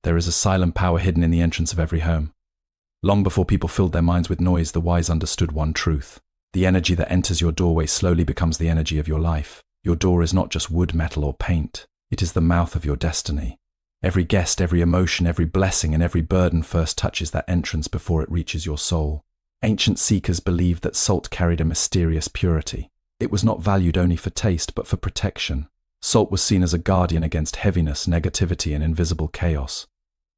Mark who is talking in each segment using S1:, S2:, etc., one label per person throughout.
S1: There is a silent power hidden in the entrance of every home. Long before people filled their minds with noise, the wise understood one truth. The energy that enters your doorway slowly becomes the energy of your life. Your door is not just wood, metal, or paint. It is the mouth of your destiny. Every guest, every emotion, every blessing, and every burden first touches that entrance before it reaches your soul. Ancient seekers believed that salt carried a mysterious purity. It was not valued only for taste, but for protection. Salt was seen as a guardian against heaviness, negativity, and invisible chaos.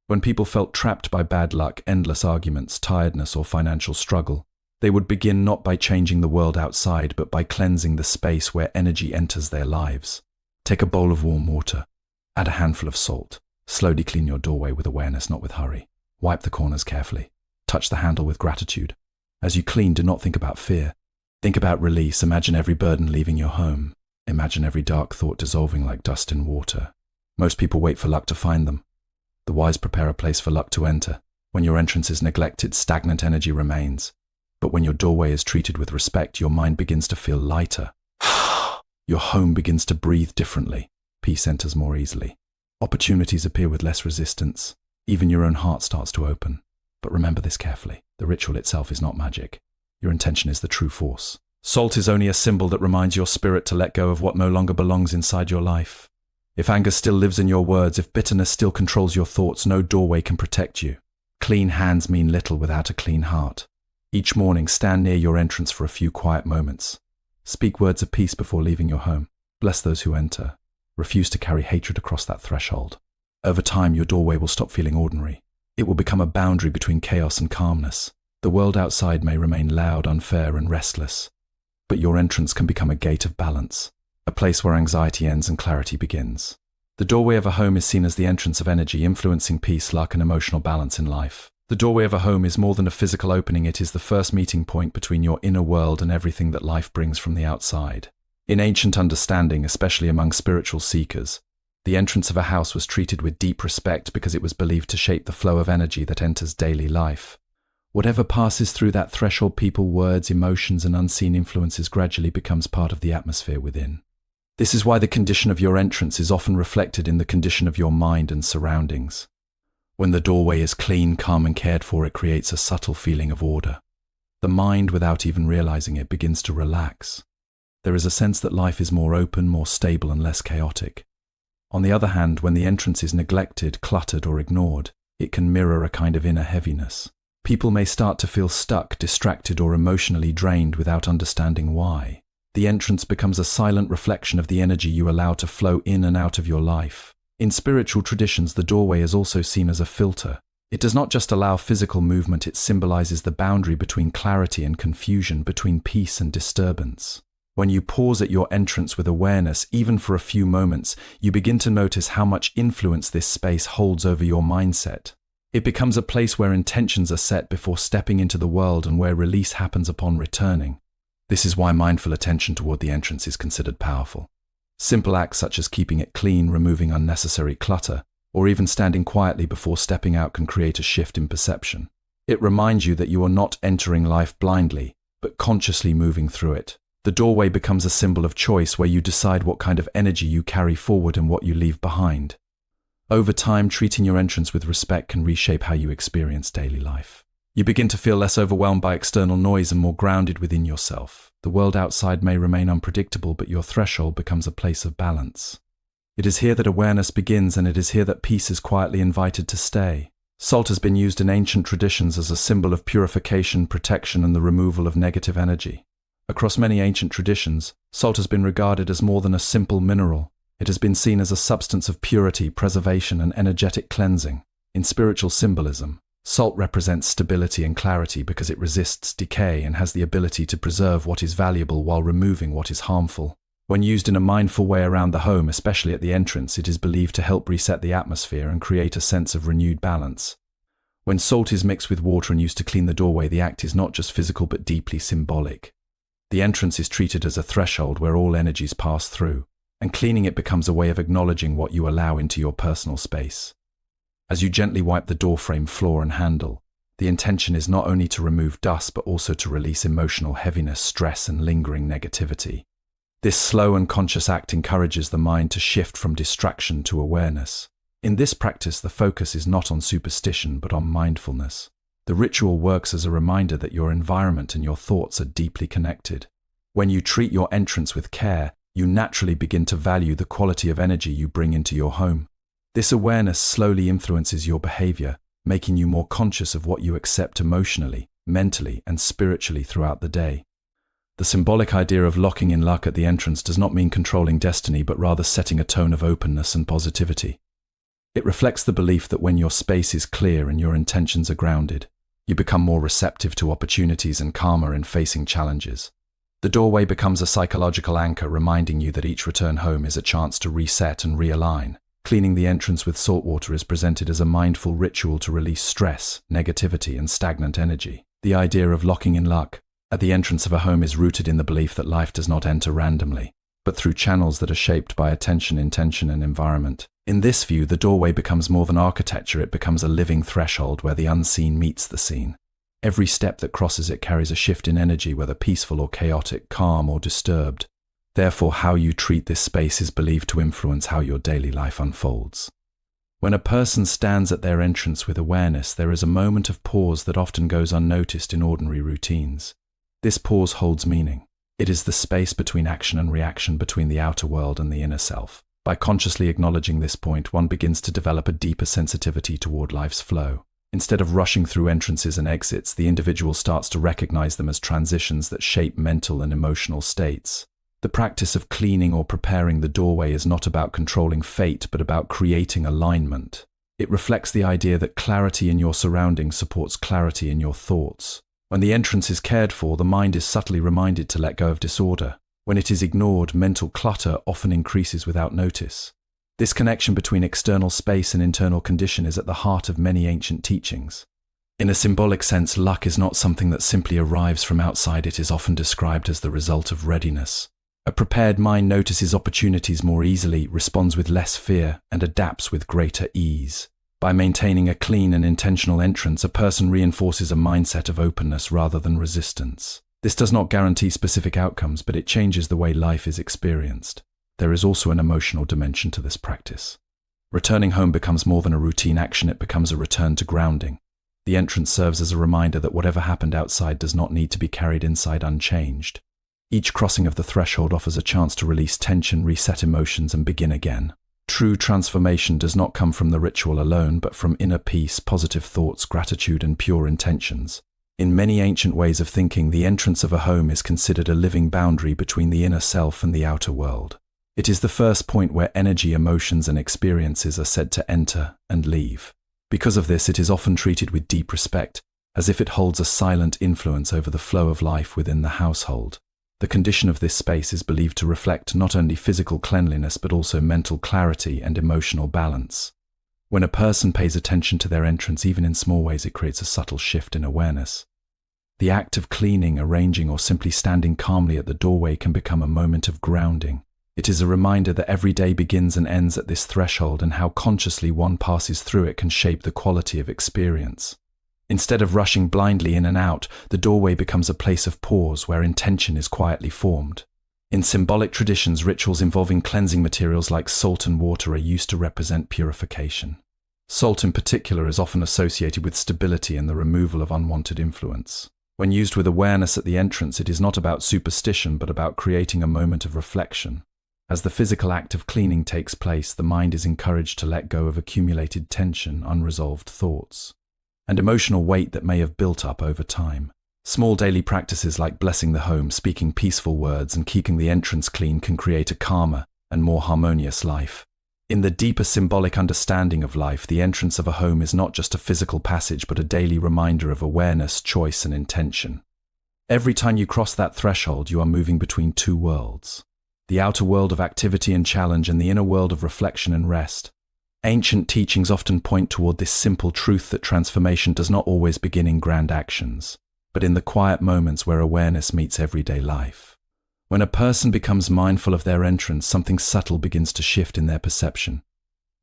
S1: When people felt trapped by bad luck, endless arguments, tiredness, or financial struggle, they would begin not by changing the world outside, but by cleansing the space where energy enters their lives. Take a bowl of warm water. Add a handful of salt. Slowly clean your doorway with awareness, not with hurry. Wipe the corners carefully. Touch the handle with gratitude. As you clean, do not think about fear. Think about release. Imagine every burden leaving your home. Imagine every dark thought dissolving like dust in water. Most people wait for luck to find them. The wise prepare a place for luck to enter. When your entrance is neglected, stagnant energy remains. But when your doorway is treated with respect, your mind begins to feel lighter. Your home begins to breathe differently. Peace enters more easily. Opportunities appear with less resistance. Even your own heart starts to open. But remember this carefully. The ritual itself is not magic. Your intention is the true force. Salt is only a symbol that reminds your spirit to let go of what no longer belongs inside your life. If anger still lives in your words, if bitterness still controls your thoughts, no doorway can protect you. Clean hands mean little without a clean heart. Each morning, stand near your entrance for a few quiet moments. Speak words of peace before leaving your home. Bless those who enter. Refuse to carry hatred across that threshold. Over time, your doorway will stop feeling ordinary. It will become a boundary between chaos and calmness. The world outside may remain loud, unfair, and restless, but your entrance can become a gate of balance, a place where anxiety ends and clarity begins. The doorway of a home is seen as the entrance of energy, influencing peace, luck, and emotional balance in life. The doorway of a home is more than a physical opening. It is the first meeting point between your inner world and everything that life brings from the outside. In ancient understanding, especially among spiritual seekers, the entrance of a house was treated with deep respect because it was believed to shape the flow of energy that enters daily life. Whatever passes through that threshold, people, words, emotions, and unseen influences gradually becomes part of the atmosphere within. This is why the condition of your entrance is often reflected in the condition of your mind and surroundings. When the doorway is clean, calm, and cared for, it creates a subtle feeling of order. The mind, without even realizing it, begins to relax. There is a sense that life is more open, more stable, and less chaotic. On the other hand, when the entrance is neglected, cluttered, or ignored, it can mirror a kind of inner heaviness. People may start to feel stuck, distracted, or emotionally drained without understanding why. The entrance becomes a silent reflection of the energy you allow to flow in and out of your life. In spiritual traditions, the doorway is also seen as a filter. It does not just allow physical movement, it symbolizes the boundary between clarity and confusion, between peace and disturbance. When you pause at your entrance with awareness, even for a few moments, you begin to notice how much influence this space holds over your mindset. It becomes a place where intentions are set before stepping into the world and where release happens upon returning. This is why mindful attention toward the entrance is considered powerful. Simple acts such as keeping it clean, removing unnecessary clutter, or even standing quietly before stepping out can create a shift in perception. It reminds you that you are not entering life blindly, but consciously moving through it. The doorway becomes a symbol of choice where you decide what kind of energy you carry forward and what you leave behind. Over time, treating your entrance with respect can reshape how you experience daily life. You begin to feel less overwhelmed by external noise and more grounded within yourself. The world outside may remain unpredictable, but your threshold becomes a place of balance. It is here that awareness begins, and it is here that peace is quietly invited to stay. Salt has been used in ancient traditions as a symbol of purification, protection, and the removal of negative energy. Across many ancient traditions, salt has been regarded as more than a simple mineral. It has been seen as a substance of purity, preservation, and energetic cleansing. In spiritual symbolism, salt represents stability and clarity because it resists decay and has the ability to preserve what is valuable while removing what is harmful. When used in a mindful way around the home, especially at the entrance, it is believed to help reset the atmosphere and create a sense of renewed balance. When salt is mixed with water and used to clean the doorway, the act is not just physical but deeply symbolic. The entrance is treated as a threshold where all energies pass through, and cleaning it becomes a way of acknowledging what you allow into your personal space. As you gently wipe the doorframe, floor, and handle, the intention is not only to remove dust but also to release emotional heaviness, stress, and lingering negativity. This slow and conscious act encourages the mind to shift from distraction to awareness. In this practice, the focus is not on superstition but on mindfulness. The ritual works as a reminder that your environment and your thoughts are deeply connected. When you treat your entrance with care, you naturally begin to value the quality of energy you bring into your home. This awareness slowly influences your behavior, making you more conscious of what you accept emotionally, mentally, and spiritually throughout the day. The symbolic idea of locking in luck at the entrance does not mean controlling destiny, but rather setting a tone of openness and positivity. It reflects the belief that when your space is clear and your intentions are grounded, you become more receptive to opportunities and calmer in facing challenges. The doorway becomes a psychological anchor, reminding you that each return home is a chance to reset and realign. Cleaning the entrance with salt water is presented as a mindful ritual to release stress, negativity, and stagnant energy. The idea of locking in luck at the entrance of a home is rooted in the belief that life does not enter randomly, but through channels that are shaped by attention, intention, and environment. In this view, the doorway becomes more than architecture, it becomes a living threshold where the unseen meets the seen. Every step that crosses it carries a shift in energy, whether peaceful or chaotic, calm or disturbed. Therefore, how you treat this space is believed to influence how your daily life unfolds. When a person stands at their entrance with awareness, there is a moment of pause that often goes unnoticed in ordinary routines. This pause holds meaning. It is the space between action and reaction, between the outer world and the inner self. By consciously acknowledging this point, one begins to develop a deeper sensitivity toward life's flow. Instead of rushing through entrances and exits, the individual starts to recognize them as transitions that shape mental and emotional states. The practice of cleaning or preparing the doorway is not about controlling fate, but about creating alignment. It reflects the idea that clarity in your surroundings supports clarity in your thoughts. When the entrance is cared for, the mind is subtly reminded to let go of disorder. When it is ignored, mental clutter often increases without notice. This connection between external space and internal condition is at the heart of many ancient teachings. In a symbolic sense, luck is not something that simply arrives from outside. It is often described as the result of readiness. A prepared mind notices opportunities more easily, responds with less fear, and adapts with greater ease. By maintaining a clean and intentional entrance, a person reinforces a mindset of openness rather than resistance. This does not guarantee specific outcomes, but it changes the way life is experienced. There is also an emotional dimension to this practice. Returning home becomes more than a routine action, it becomes a return to grounding. The entrance serves as a reminder that whatever happened outside does not need to be carried inside unchanged. Each crossing of the threshold offers a chance to release tension, reset emotions, and begin again. True transformation does not come from the ritual alone, but from inner peace, positive thoughts, gratitude, and pure intentions. In many ancient ways of thinking, the entrance of a home is considered a living boundary between the inner self and the outer world. It is the first point where energy, emotions, and experiences are said to enter and leave. Because of this, it is often treated with deep respect, as if it holds a silent influence over the flow of life within the household. The condition of this space is believed to reflect not only physical cleanliness but also mental clarity and emotional balance. When a person pays attention to their entrance, even in small ways, it creates a subtle shift in awareness. The act of cleaning, arranging, or simply standing calmly at the doorway can become a moment of grounding. It is a reminder that every day begins and ends at this threshold, and how consciously one passes through it can shape the quality of experience. Instead of rushing blindly in and out, the doorway becomes a place of pause where intention is quietly formed. In symbolic traditions, rituals involving cleansing materials like salt and water are used to represent purification. Salt in particular is often associated with stability and the removal of unwanted influence. When used with awareness at the entrance, it is not about superstition but about creating a moment of reflection. As the physical act of cleaning takes place, the mind is encouraged to let go of accumulated tension, unresolved thoughts, and emotional weight that may have built up over time. Small daily practices like blessing the home, speaking peaceful words, and keeping the entrance clean can create a calmer and more harmonious life. In the deeper symbolic understanding of life, the entrance of a home is not just a physical passage but a daily reminder of awareness, choice, and intention. Every time you cross that threshold, you are moving between two worlds: the outer world of activity and challenge and the inner world of reflection and rest. Ancient teachings often point toward this simple truth that transformation does not always begin in grand actions, but in the quiet moments where awareness meets everyday life. When a person becomes mindful of their entrance, something subtle begins to shift in their perception.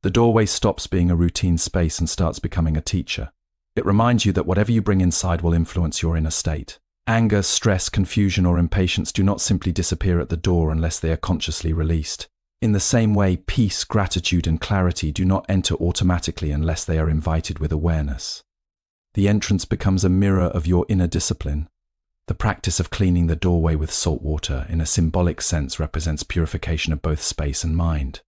S1: The doorway stops being a routine space and starts becoming a teacher. It reminds you that whatever you bring inside will influence your inner state. Anger, stress, confusion, or impatience do not simply disappear at the door unless they are consciously released. In the same way, peace, gratitude, and clarity do not enter automatically unless they are invited with awareness. The entrance becomes a mirror of your inner discipline. The practice of cleaning the doorway with salt water, in a symbolic sense, represents purification of both space and mind.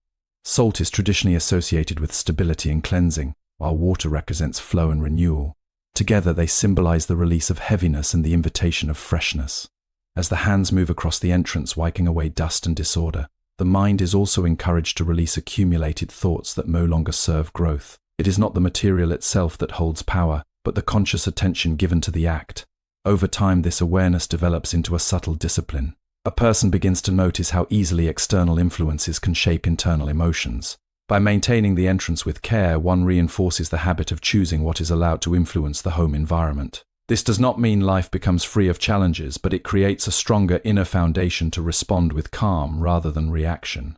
S1: Salt is traditionally associated with stability and cleansing, while water represents flow and renewal. Together, they symbolize the release of heaviness and the invitation of freshness. As the hands move across the entrance, wiping away dust and disorder, the mind is also encouraged to release accumulated thoughts that no longer serve growth. It is not the material itself that holds power, but the conscious attention given to the act. Over time, this awareness develops into a subtle discipline. A person begins to notice how easily external influences can shape internal emotions. By maintaining the entrance with care, one reinforces the habit of choosing what is allowed to influence the home environment. This does not mean life becomes free of challenges, but it creates a stronger inner foundation to respond with calm rather than reaction.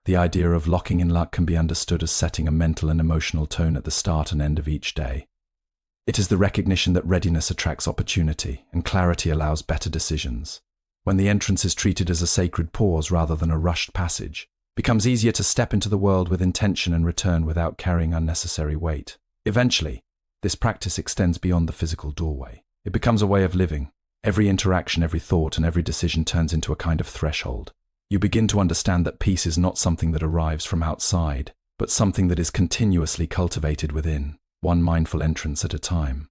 S1: The idea of locking in luck can be understood as setting a mental and emotional tone at the start and end of each day. It is the recognition that readiness attracts opportunity, and clarity allows better decisions. When the entrance is treated as a sacred pause rather than a rushed passage, it becomes easier to step into the world with intention and return without carrying unnecessary weight. Eventually, this practice extends beyond the physical doorway. It becomes a way of living. Every interaction, every thought, and every decision turns into a kind of threshold. You begin to understand that peace is not something that arrives from outside, but something that is continuously cultivated within, one mindful entrance at a time.